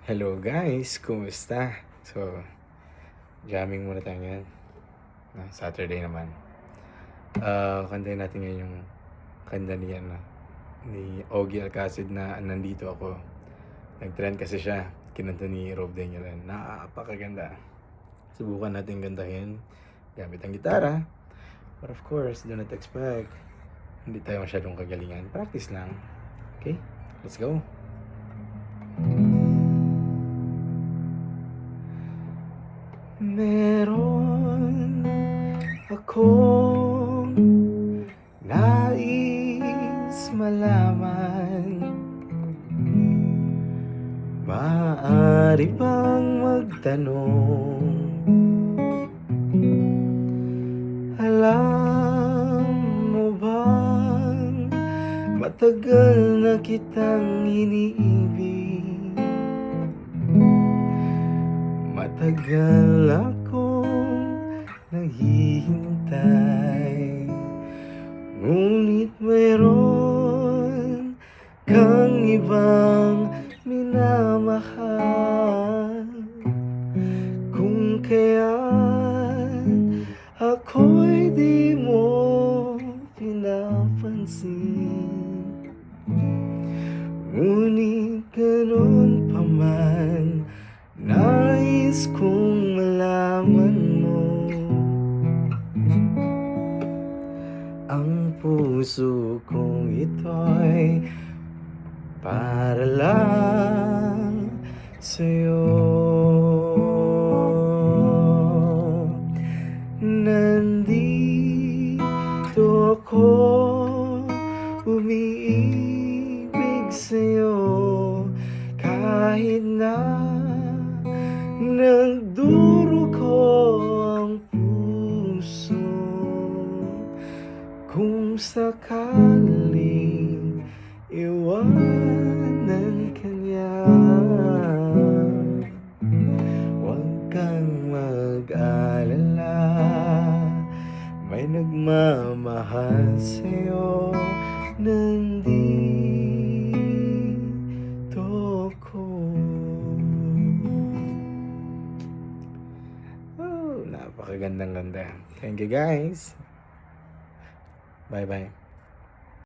Hello guys, kumusta? So, jamming muna tayo ngayon. Saturday naman. Kantahin natin ngayon yung kanta ni Ogie Alcacid na Nandito Ako. Nag-trend kasi siya. Kinanta ni Rob Daniel. Napakaganda. Subukan natin kantahin gamit ang gitara. But of course, do not expect hindi tayo masyadong kagalingan. Practice lang. Okay? Let's go. Meron akong nais malaman, maaari bang magtanong? Alam mo bang matagal na kitang iniibig? Matagal akong naghihintay, ngunit mayroon kang ibang minamahal. Kung kaya't ako'y di mo pinapansin, ngunit ganun pa man, nais kong malaman mo. Ang puso kong ito'y para lang sa'yo. Nandito ako, umiibig sa'yo, kahit na nagdurugo ang puso. Kung sakaling iwanan ka niya, huwag kang mag-alala, may nagmamahal sa'yo. Nandito ako. Napakagandang ganda. Thank you guys. Bye bye.